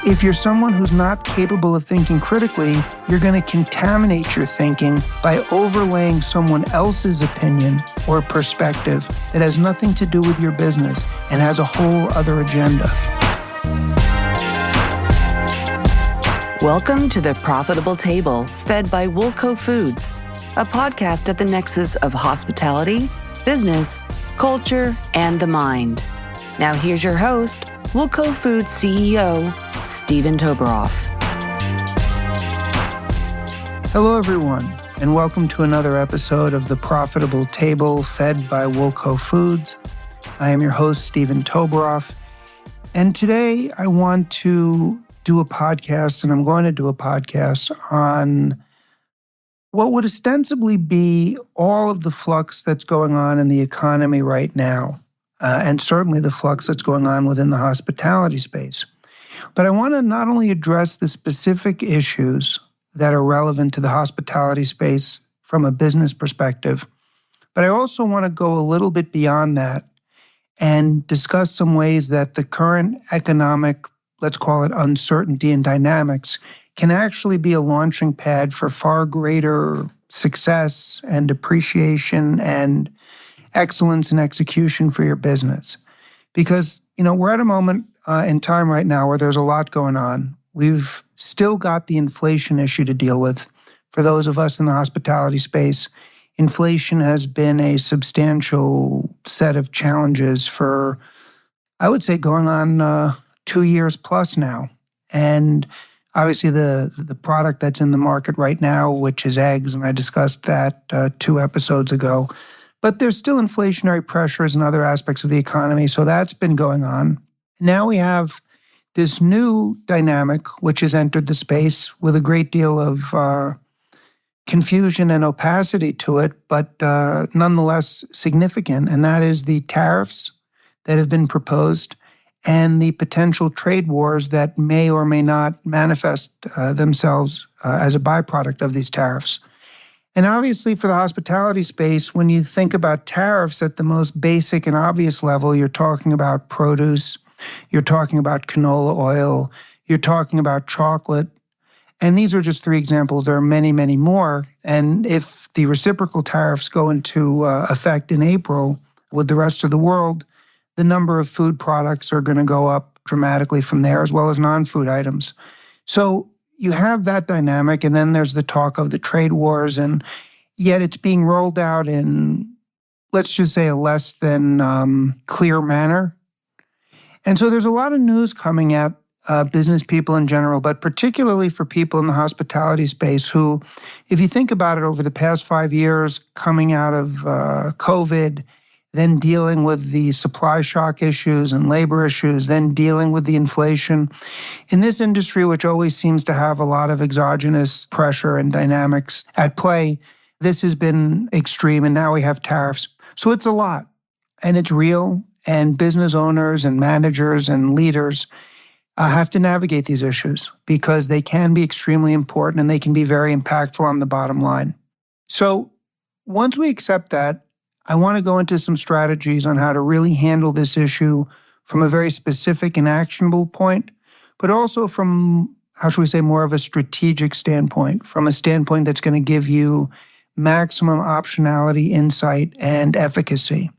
If you're someone who's not capable of thinking critically, you're going to contaminate your thinking by overlaying someone else's opinion or perspective that has nothing to do with your business and has a whole other agenda. Welcome to The Profitable Table, fed by Woolco Foods, a podcast at the nexus of hospitality, business, culture, and the mind. Now here's your host, Woolco Foods CEO, Steven Toboroff. Hello, everyone, and welcome to another episode of The Profitable Table, fed by Woolco Foods. I am your host, Steven Toboroff, and today I want to do a podcast, and I'm going to do a podcast on what would ostensibly be all of the flux that's going on in the economy right now, and certainly the flux that's going on within the hospitality space. But I want to not only address the specific issues that are relevant to the hospitality space from a business perspective, but I also want to go a little bit beyond that and discuss some ways that the current economic, let's call it uncertainty and dynamics, can actually be a launching pad for far greater success and appreciation and excellence and execution for your business. Because, we're at a moment in time right now where there's a lot going on. We've still got the inflation issue to deal with. For those of us in the hospitality space, inflation has been a substantial set of challenges for, I would say, going on 2 years plus now. And obviously the product that's in the market right now, which is eggs, and I discussed that 2 episodes ago. But there's still inflationary pressures in other aspects of the economy, so that's been going on. Now we have this new dynamic, which has entered the space with a great deal of confusion and opacity to it, but nonetheless significant, and that is the tariffs that have been proposed and the potential trade wars that may or may not manifest themselves as a byproduct of these tariffs. And obviously for the hospitality space, when you think about tariffs at the most basic and obvious level, you're talking about produce, you're talking about canola oil, you're talking about chocolate. And these are just 3 examples. There are many, many more. And if the reciprocal tariffs go into effect in April with the rest of the world, the number of food products are going to go up dramatically from there, as well as non-food items. So you have that dynamic, and then there's the talk of the trade wars, and yet it's being rolled out in, let's just say, a less than clear manner. And so there's a lot of news coming at business people in general, but particularly for people in the hospitality space who, if you think about it, over the past 5 years, coming out of COVID, then dealing with the supply shock issues and labor issues, then dealing with the inflation. In this industry, which always seems to have a lot of exogenous pressure and dynamics at play, this has been extreme, and now we have tariffs. So it's a lot, and it's real, and business owners and managers and leaders have to navigate these issues because they can be extremely important and they can be very impactful on the bottom line. So once we accept that, I want to go into some strategies on how to really handle this issue from a very specific and actionable point, but also from, how should we say, more of a strategic standpoint, from a standpoint that's going to give you maximum optionality, insight, and efficacy.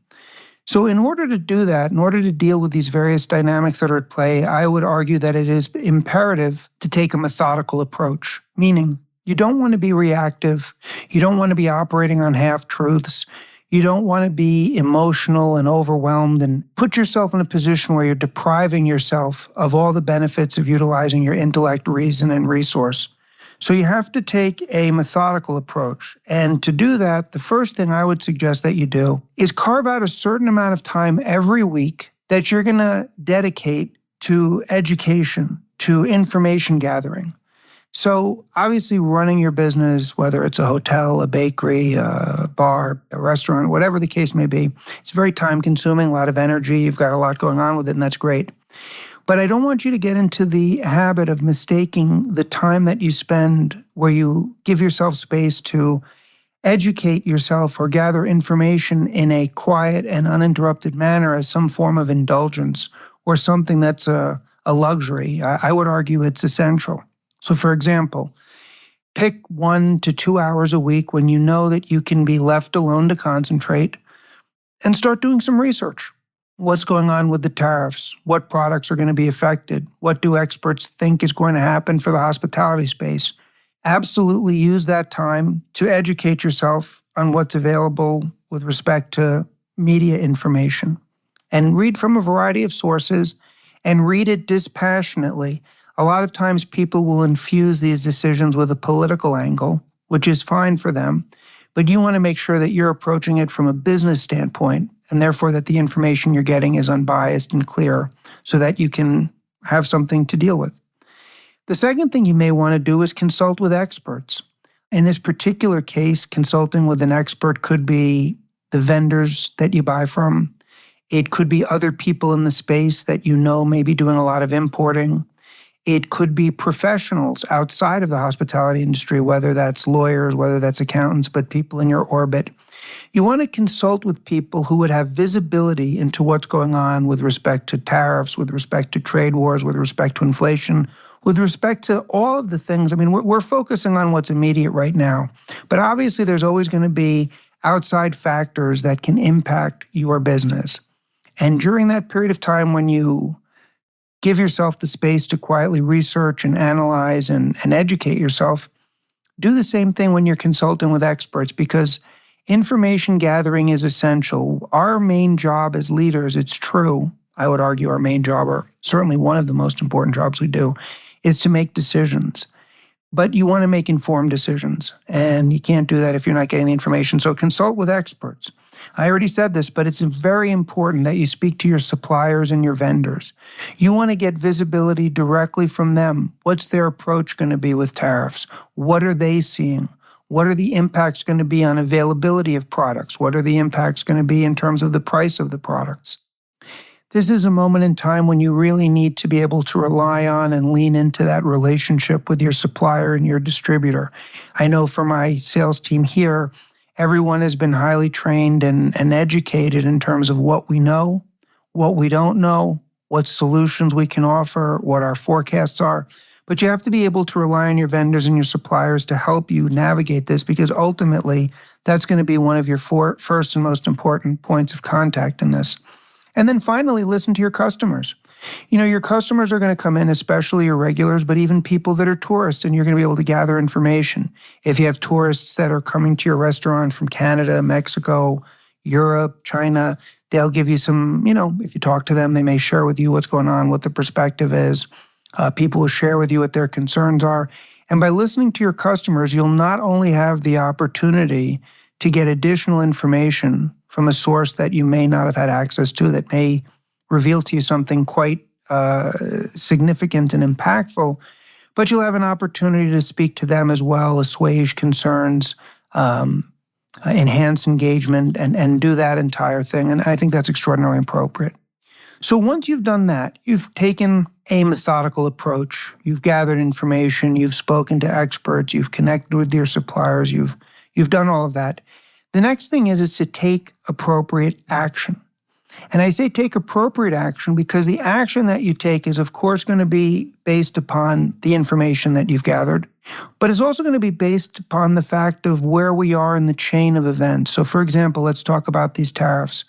So in order to do that, in order to deal with these various dynamics that are at play, I would argue that it is imperative to take a methodical approach, meaning you don't want to be reactive, you don't want to be operating on half-truths, you don't want to be emotional and overwhelmed and put yourself in a position where you're depriving yourself of all the benefits of utilizing your intellect, reason, and resource. So you have to take a methodical approach. And to do that, the first thing I would suggest that you do is carve out a certain amount of time every week that you're going to dedicate to education, to information gathering. So obviously running your business, whether it's a hotel, a bakery, a bar, a restaurant, whatever the case may be, it's very time consuming, a lot of energy. You've got a lot going on with it, and that's great. But I don't want you to get into the habit of mistaking the time that you spend where you give yourself space to educate yourself or gather information in a quiet and uninterrupted manner as some form of indulgence or something that's a a luxury. I would argue it's essential. So for example, pick 1 to 2 hours a week when you know that you can be left alone to concentrate and start doing some research. What's going on with the tariffs? What products are going to be affected? What do experts think is going to happen for the hospitality space? Absolutely use that time to educate yourself on what's available with respect to media information. And read from a variety of sources and read it dispassionately. A lot of times people will infuse these decisions with a political angle, which is fine for them, but you want to make sure that you're approaching it from a business standpoint, and therefore that the information you're getting is unbiased and clear so that you can have something to deal with. The second thing you may want to do is consult with experts. In this particular case, consulting with an expert could be the vendors that you buy from. It could be other people in the space that you know may be doing a lot of importing. It could be professionals outside of the hospitality industry, whether that's lawyers, whether that's accountants, but people in your orbit. You want to consult with people who would have visibility into what's going on with respect to tariffs, with respect to trade wars, with respect to inflation, with respect to all of the things. I mean, we're focusing on what's immediate right now, but obviously there's always going to be outside factors that can impact your business. And during that period of time when you give yourself the space to quietly research and analyze and educate yourself, do the same thing when you're consulting with experts, because information gathering is essential. Our main job as leaders, it's true, I would argue our main job, or certainly one of the most important jobs we do, is to make decisions. But you want to make informed decisions, and you can't do that if you're not getting the information. So consult with experts. I already said this, but it's very important that you speak to your suppliers and your vendors. You want to get visibility directly from them. What's their approach going to be with tariffs? What are they seeing? What are the impacts going to be on availability of products? What are the impacts going to be in terms of the price of the products? This is a moment in time when you really need to be able to rely on and lean into that relationship with your supplier and your distributor. I know for my sales team here, everyone has been highly trained and educated in terms of what we know, what we don't know, what solutions we can offer, what our forecasts are. But you have to be able to rely on your vendors and your suppliers to help you navigate this, because ultimately that's going to be one of your first and most important points of contact in this. And then finally, listen to your customers. You know, your customers are going to come in, especially your regulars, but even people that are tourists, and you're going to be able to gather information. If you have tourists that are coming to your restaurant from Canada, Mexico, Europe, China, they'll give you some, if you talk to them, they may share with you what's going on, what the perspective is. People will share with you what their concerns are. And by listening to your customers, you'll not only have the opportunity to get additional information from a source that you may not have had access to, that may reveal to you something quite significant and impactful, but you'll have an opportunity to speak to them as well, assuage concerns, enhance engagement, and do that entire thing. And I think that's extraordinarily appropriate. So once you've done that, you've taken a methodical approach, you've gathered information, you've spoken to experts, you've connected with your suppliers, you've done all of that. The next thing is to take appropriate action. And I say take appropriate action because the action that you take is, of course, going to be based upon the information that you've gathered, but it's also going to be based upon the fact of where we are in the chain of events. So, for example, let's talk about these tariffs.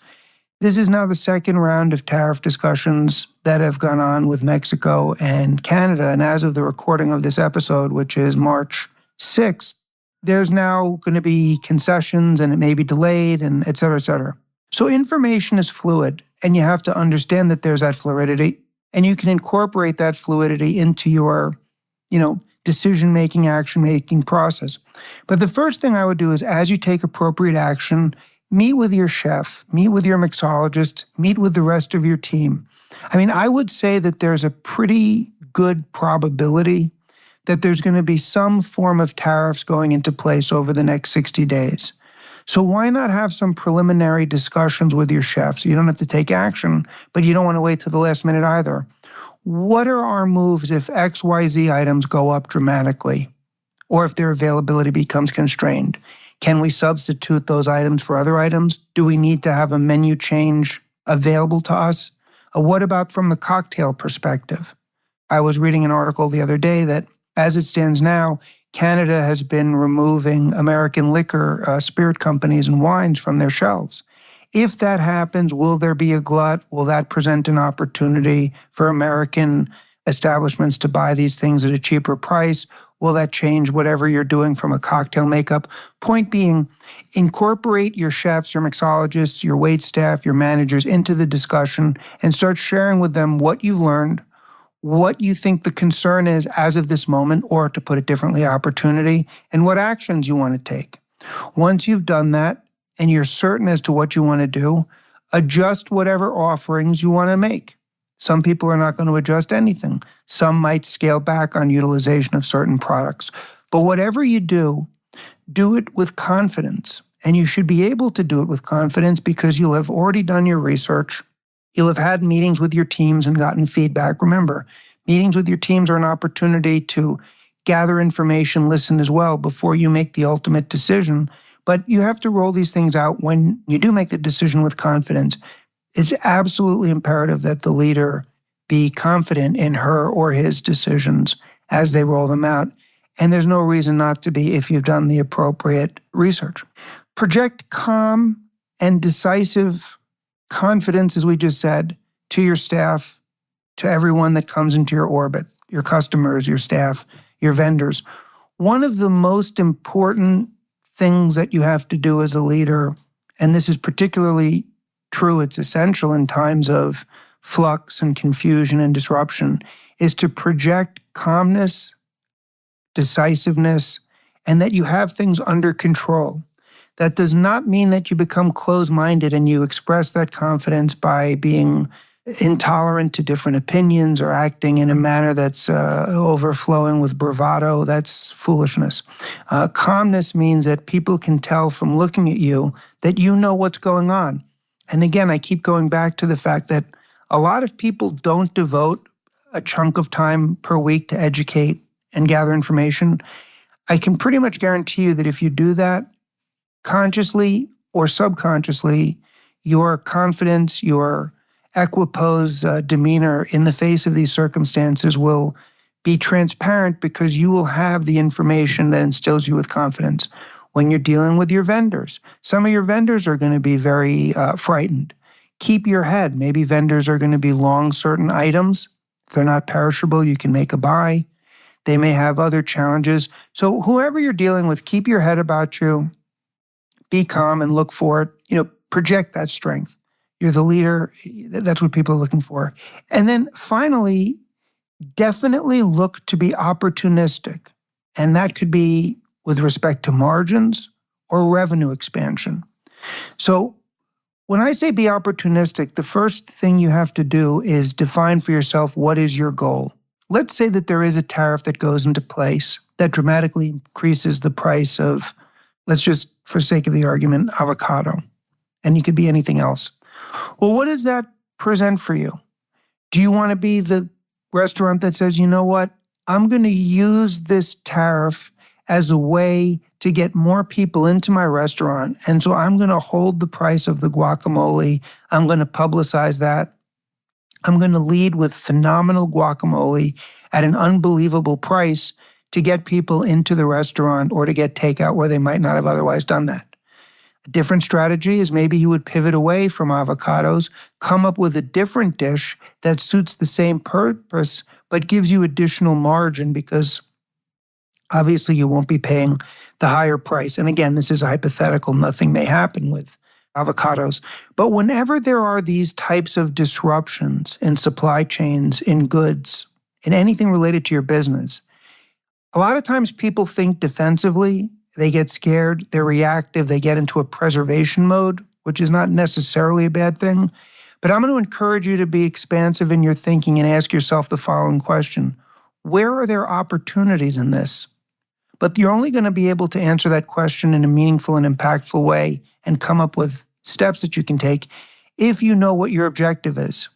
This is now the second round of tariff discussions that have gone on with Mexico and Canada. And as of the recording of this episode, which is March 6th, there's now going to be concessions and it may be delayed and et cetera, et cetera. So information is fluid, and you have to understand that there's that fluidity, and you can incorporate that fluidity into your, decision-making, action-making process. But the first thing I would do is, as you take appropriate action, meet with your chef, meet with your mixologist, meet with the rest of your team. I mean, I would say that there's a pretty good probability that there's going to be some form of tariffs going into place over the next 60 days. So why not have some preliminary discussions with your chefs? You don't have to take action, but you don't want to wait till the last minute either. What are our moves if XYZ items go up dramatically, or if their availability becomes constrained? Can we substitute those items for other items? Do we need to have a menu change available to us? What about from the cocktail perspective? I was reading an article the other day that as it stands now, Canada has been removing American liquor, spirit companies and wines from their shelves. If that happens, will there be a glut? Will that present an opportunity for American establishments to buy these things at a cheaper price? Will that change whatever you're doing from a cocktail makeup? Point being, incorporate your chefs, your mixologists, your wait staff, your managers into the discussion and start sharing with them what you've learned, what you think the concern is as of this moment, or to put it differently, opportunity, and what actions you want to take. Once you've done that and you're certain as to what you want to do, adjust whatever offerings you want to make. Some people are not going to adjust anything. Some might scale back on utilization of certain products. But whatever you do it with confidence. And you should be able to do it with confidence because you'll have already done your research. You'll have had meetings with your teams and gotten feedback. Remember, meetings with your teams are an opportunity to gather information, listen as well before you make the ultimate decision. But you have to roll these things out when you do make the decision with confidence. It's absolutely imperative that the leader be confident in her or his decisions as they roll them out. And there's no reason not to be if you've done the appropriate research. Project calm and decisive confidence, as we just said, to your staff, to everyone that comes into your orbit, your customers, your staff, your vendors. One of the most important things that you have to do as a leader, and this is particularly true, it's essential in times of flux and confusion and disruption, is to project calmness, decisiveness, and that you have things under control. That does not mean that you become closed-minded and you express that confidence by being intolerant to different opinions or acting in a manner that's overflowing with bravado. That's foolishness. Calmness means that people can tell from looking at you that you know what's going on. And again, I keep going back to the fact that a lot of people don't devote a chunk of time per week to educate and gather information. I can pretty much guarantee you that if you do that, consciously or subconsciously, your confidence, your equipoise demeanor in the face of these circumstances will be transparent because you will have the information that instills you with confidence. When you're dealing with your vendors, some of your vendors are going to be very frightened. Keep your head. Maybe vendors are going to be long certain items. If they're not perishable, you can make a buy. They may have other challenges. So whoever you're dealing with, keep your head about you. Be calm and look for it. Project that strength. You're the leader. That's what people are looking for. And then finally, definitely look to be opportunistic. And that could be with respect to margins or revenue expansion. So when I say be opportunistic, the first thing you have to do is define for yourself what is your goal. Let's say that there is a tariff that goes into place that dramatically increases the price of, let's just, for sake of the argument, avocado. And you could be anything else. Well, what does that present for you? Do you want to be the restaurant that says, you know what, I'm going to use this tariff as a way to get more people into my restaurant, and so I'm going to hold the price of the guacamole. I'm going to publicize that. I'm going to lead with phenomenal guacamole at an unbelievable price to get people into the restaurant or to get takeout where they might not have otherwise done that. A different strategy is maybe you would pivot away from avocados, come up with a different dish that suits the same purpose but gives you additional margin because obviously you won't be paying the higher price. And again, this is hypothetical. Nothing may happen with avocados. But whenever there are these types of disruptions in supply chains, in goods, in anything related to your business, a lot of times people think defensively, they get scared, they're reactive, they get into a preservation mode, which is not necessarily a bad thing. But I'm going to encourage you to be expansive in your thinking and ask yourself the following question. Where are there opportunities in this? But you're only going to be able to answer that question in a meaningful and impactful way and come up with steps that you can take if you know what your objective is.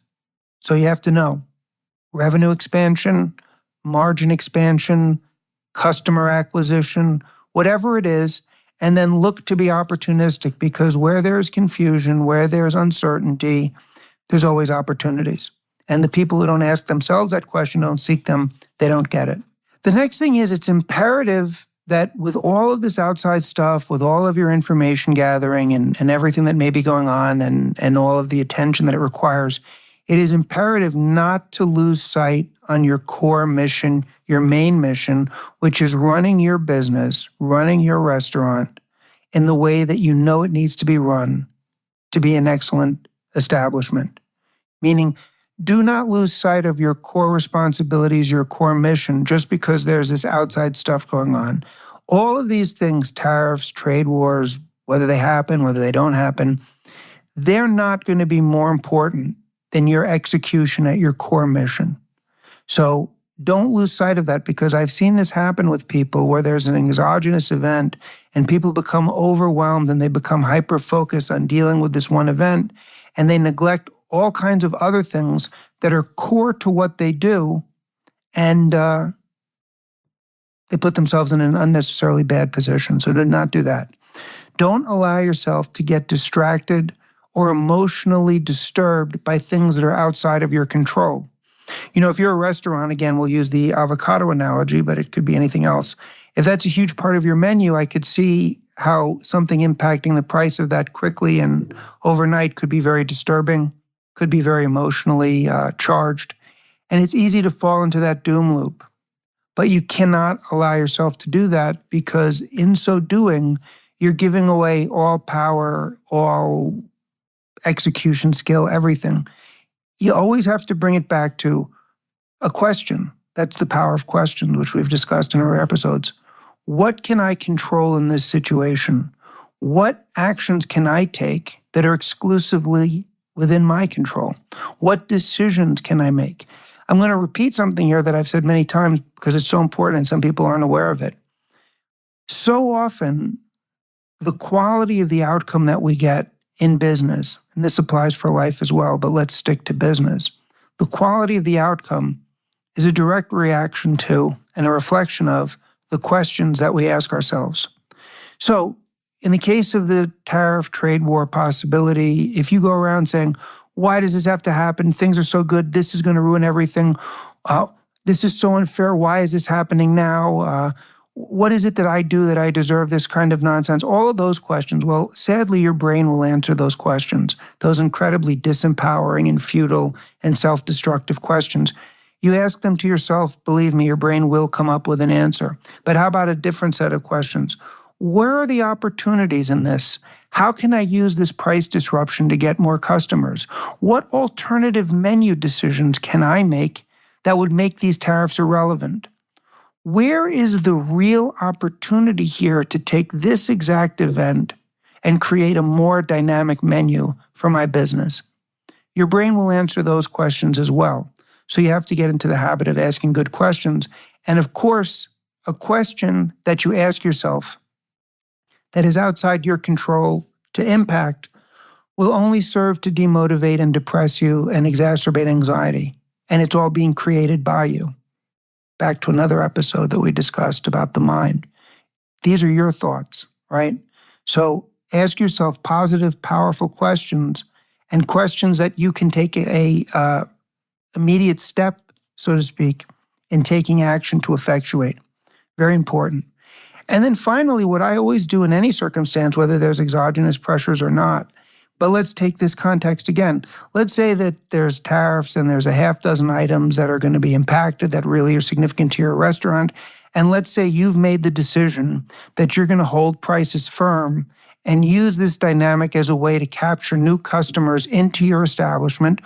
So you have to know revenue expansion, margin expansion, customer acquisition, whatever it is, and then look to be opportunistic because where there's confusion, where there's uncertainty, there's always opportunities. And the people who don't ask themselves that question, don't seek them, they don't get it. The next thing is it's imperative that with all of this outside stuff, with all of your information gathering and everything that may be going on and all of the attention that it requires, it is imperative not to lose sight on your core mission, your main mission, which is running your business, running your restaurant in the way that you know it needs to be run to be an excellent establishment. Meaning, do not lose sight of your core responsibilities, your core mission, just because there's this outside stuff going on. All of these things, tariffs, trade wars, whether they happen, whether they don't happen, they're not going to be more important than your execution at your core mission. So don't lose sight of that, because I've seen this happen with people where there's an exogenous event and people become overwhelmed and they become hyper-focused on dealing with this one event, and they neglect all kinds of other things that are core to what they do, and they put themselves in an unnecessarily bad position. So do not do that. Don't allow yourself to get distracted or emotionally disturbed by things that are outside of your control. If you're a restaurant, again, we'll use the avocado analogy, but it could be anything else. If that's a huge part of your menu, I could see how something impacting the price of that quickly and overnight could be very disturbing, could be very emotionally charged. And it's easy to fall into that doom loop. But you cannot allow yourself to do that, because in so doing, you're giving away all power, all execution skill, everything. You always have to bring it back to a question. That's the power of questions, which we've discussed in our episodes. What can I control in this situation? What actions can I take that are exclusively within my control? What decisions can I make? I'm going to repeat something here that I've said many times because it's so important and some people aren't aware of it. So often, the quality of the outcome that we get in business, and this applies for life as well, but let's stick to business. The quality of the outcome is a direct reaction to and a reflection of the questions that we ask ourselves. So, in the case of the tariff trade war possibility, if you go around saying, why does this have to happen? Things are so good. This is going to ruin everything. This is so unfair. Why is this happening now? What is it that I do that I deserve this kind of nonsense? All of those questions. Well, sadly, your brain will answer those questions, those incredibly disempowering and futile and self-destructive questions. You ask them to yourself, believe me, your brain will come up with an answer. But how about a different set of questions? Where are the opportunities in this? How can I use this price disruption to get more customers? What alternative menu decisions can I make that would make these tariffs irrelevant? Where is the real opportunity here to take this exact event and create a more dynamic menu for my business? Your brain will answer those questions as well. So you have to get into the habit of asking good questions. And of course, a question that you ask yourself that is outside your control to impact will only serve to demotivate and depress you and exacerbate anxiety. And it's all being created by you. Back to another episode that we discussed about the mind. These are your thoughts, right? So ask yourself positive, powerful questions, and questions that you can take a immediate step, so to speak, in taking action to effectuate. Very important. And then finally, what I always do in any circumstance, whether there's exogenous pressures or not, but let's take this context again. Let's say that there's tariffs and there's a half dozen items that are going to be impacted that really are significant to your restaurant. And let's say you've made the decision that you're going to hold prices firm and use this dynamic as a way to capture new customers into your establishment,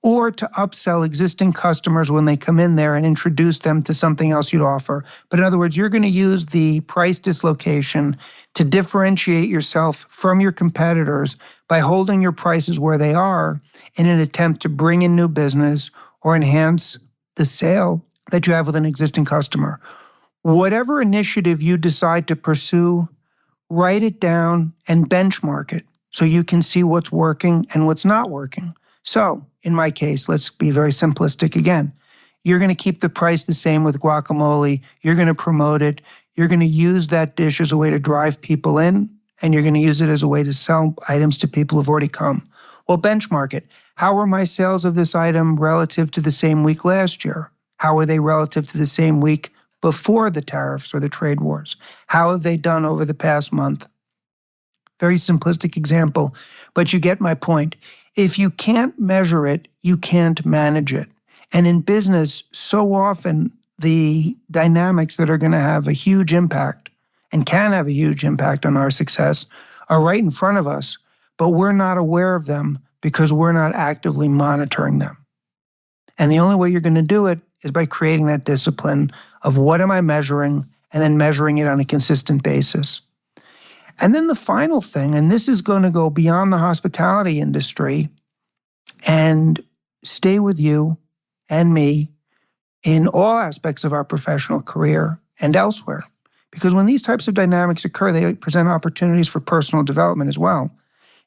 or to upsell existing customers when they come in there and introduce them to something else you'd offer. But in other words, you're going to use the price dislocation to differentiate yourself from your competitors by holding your prices where they are in an attempt to bring in new business or enhance the sale that you have with an existing customer. Whatever initiative you decide to pursue, write it down and benchmark it so you can see what's working and what's not working. So, in my case, let's be very simplistic again. You're going to keep the price the same with guacamole. You're going to promote it. You're going to use that dish as a way to drive people in, and you're going to use it as a way to sell items to people who've already come. Well, benchmark it. How were my sales of this item relative to the same week last year? How were they relative to the same week before the tariffs or the trade wars? How have they done over the past month? Very simplistic example, but you get my point. If you can't measure it, you can't manage it. And in business, so often the dynamics that are going to have a huge impact and can have a huge impact on our success are right in front of us, but we're not aware of them because we're not actively monitoring them. And the only way you're going to do it is by creating that discipline of what am I measuring, and then measuring it on a consistent basis. And then the final thing, and this is going to go beyond the hospitality industry and stay with you and me in all aspects of our professional career and elsewhere. Because when these types of dynamics occur, they present opportunities for personal development as well.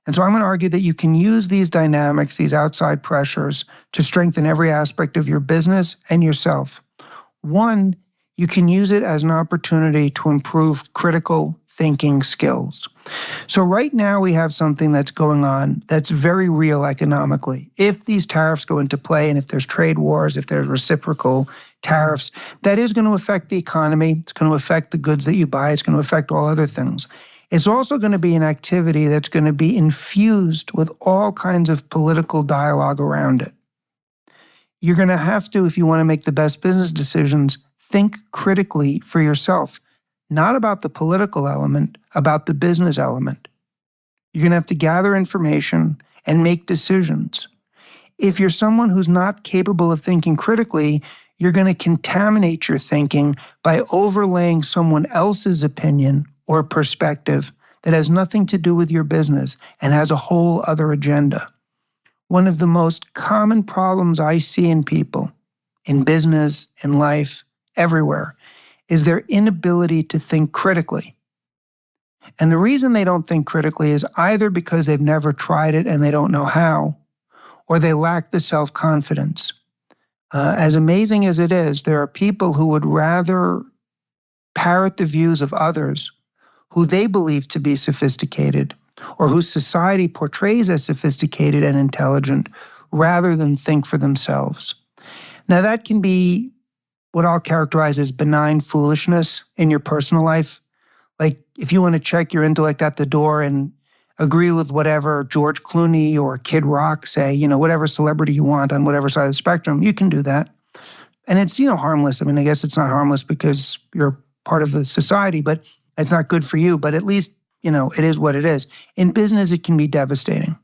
And so I'm going to argue that you can use these dynamics, these outside pressures, to strengthen every aspect of your business and yourself. One, you can use it as an opportunity to improve critical thinking skills. So right now we have something that's going on that's very real economically. If these tariffs go into play, and if there's trade wars, if there's reciprocal tariffs, that is going to affect the economy. It's going to affect the goods that you buy. It's going to affect all other things. It's also going to be an activity that's going to be infused with all kinds of political dialogue around it. You're going to have to, if you want to make the best business decisions, think critically for yourself. Not about the political element, about the business element. You're going to have to gather information and make decisions. If you're someone who's not capable of thinking critically, you're going to contaminate your thinking by overlaying someone else's opinion or perspective that has nothing to do with your business and has a whole other agenda. One of the most common problems I see in people, in business, in life, everywhere, is their inability to think critically. And the reason they don't think critically is either because they've never tried it and they don't know how, or they lack the self-confidence. As amazing as it is, there are people who would rather parrot the views of others who they believe to be sophisticated or whose society portrays as sophisticated and intelligent rather than think for themselves. Now that can be what I'll characterize as benign foolishness in your personal life. Like if you want to check your intellect at the door and agree with whatever George Clooney or Kid Rock say, whatever celebrity you want on whatever side of the spectrum, you can do that. And it's, harmless. I mean, I guess it's not harmless because you're part of the society, but it's not good for you. But at least, it is what it is. In business, it can be devastating.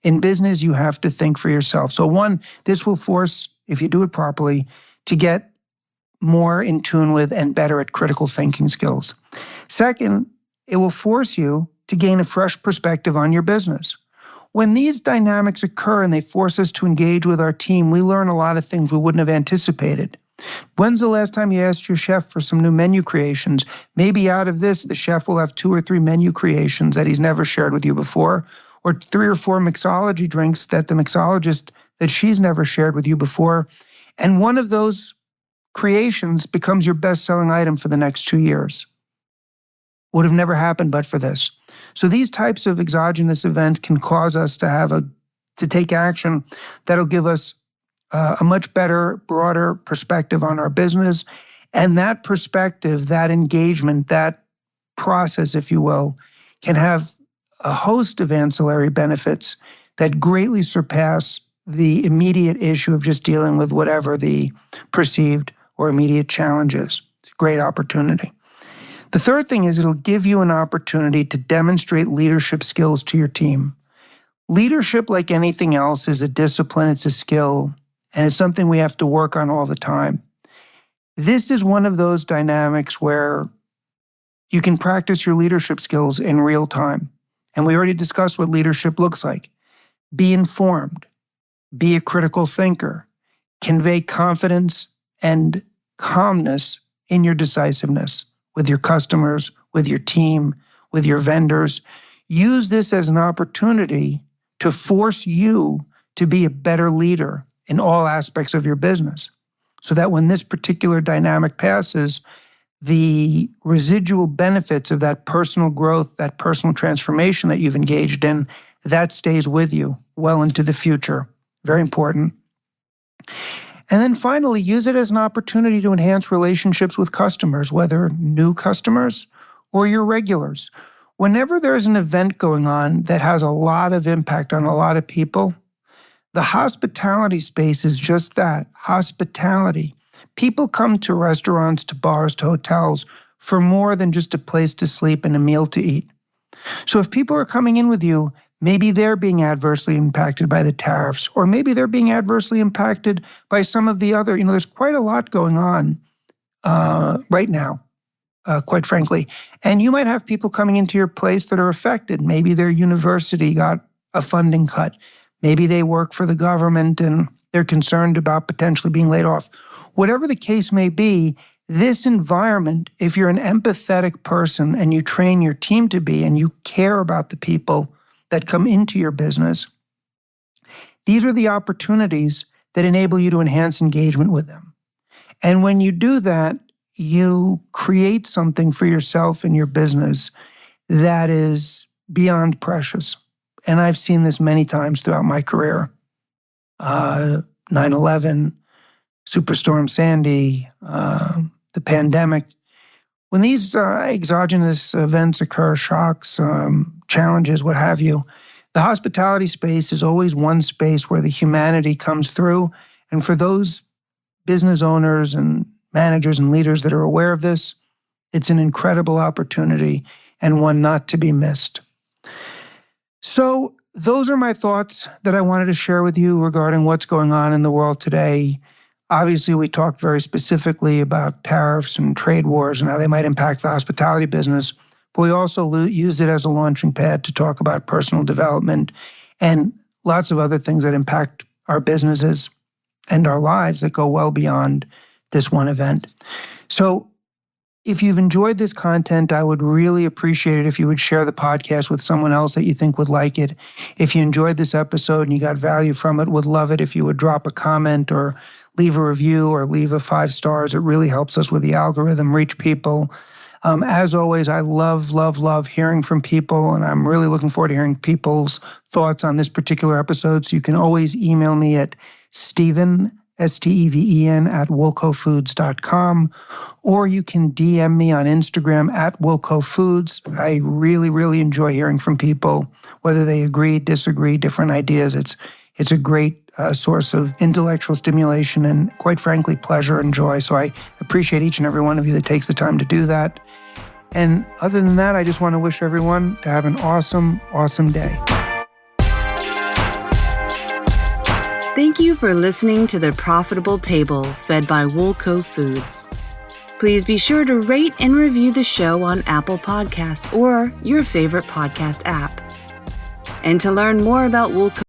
In business, you have to think for yourself. So one, this will force, if you do it properly, to get more in tune with and better at critical thinking skills. Second, it will force you to gain a fresh perspective on your business. When these dynamics occur and they force us to engage with our team, we learn a lot of things we wouldn't have anticipated. When's the last time you asked your chef for some new menu creations? Maybe out of this, the chef will have 2 or 3 menu creations that he's never shared with you before, or 3 or 4 mixology drinks that the mixologist that she's never shared with you before. And one of those creations becomes your best-selling item for the next 2 years. Would have never happened but for this. So these types of exogenous events can cause us to take action that'll give us a much better, broader perspective on our business. And that perspective, that engagement, that process, if you will, can have a host of ancillary benefits that greatly surpass the immediate issue of just dealing with whatever the perceived or immediate challenges. It's a great opportunity. The third thing is it'll give you an opportunity to demonstrate leadership skills to your team. Leadership, like anything else, is a discipline, it's a skill, and it's something we have to work on all the time. This is one of those dynamics where you can practice your leadership skills in real time. And we already discussed what leadership looks like. Be informed, be a critical thinker, convey confidence and calmness in your decisiveness with your customers, with your team, with your vendors. Use this as an opportunity to force you to be a better leader in all aspects of your business, so that when this particular dynamic passes, the residual benefits of that personal growth, that personal transformation that you've engaged in, that stays with you well into the future. Very important. And then finally, use it as an opportunity to enhance relationships with customers, whether new customers or your regulars. Whenever there's an event going on that has a lot of impact on a lot of people, the hospitality space is just that, hospitality. People come to restaurants, to bars, to hotels for more than just a place to sleep and a meal to eat. So if people are coming in with you, maybe they're being adversely impacted by the tariffs, or maybe they're being adversely impacted by some of the other, there's quite a lot going on right now, quite frankly. And you might have people coming into your place that are affected. Maybe their university got a funding cut. Maybe they work for the government and they're concerned about potentially being laid off. Whatever the case may be, this environment, if you're an empathetic person and you train your team to be, and you care about the people that come into your business, these are the opportunities that enable you to enhance engagement with them. And when you do that, you create something for yourself and your business that is beyond precious. And I've seen this many times throughout my career. 9/11, Superstorm Sandy, the pandemic. When these exogenous events occur, shocks, challenges, what have you, the hospitality space is always one space where the humanity comes through. And for those business owners and managers and leaders that are aware of this, it's an incredible opportunity and one not to be missed. So those are my thoughts that I wanted to share with you regarding what's going on in the world today. Obviously, we talked very specifically about tariffs and trade wars and how they might impact the hospitality business, but we also used it as a launching pad to talk about personal development and lots of other things that impact our businesses and our lives that go well beyond this one event. So if you've enjoyed this content, I would really appreciate it if you would share the podcast with someone else that you think would like it. If you enjoyed this episode and you got value from it, would love it if you would drop a comment or leave a review or leave a 5 stars. It really helps us with the algorithm, reach people. As always, I love hearing from people, and I'm really looking forward to hearing people's thoughts on this particular episode. So you can always email me at Steven, Steven, at woolcofoods.com, or you can DM me on Instagram at Woolco Foods. I really enjoy hearing from people, whether they agree, disagree, different ideas. It's a great source of intellectual stimulation and, quite frankly, pleasure and joy. So I appreciate each and every one of you that takes the time to do that. And other than that, I just want to wish everyone to have an awesome day. Thank you for listening to The Profitable Table, fed by Woolco Foods. Please be sure to rate and review the show on Apple Podcasts or your favorite podcast app. And to learn more about Woolco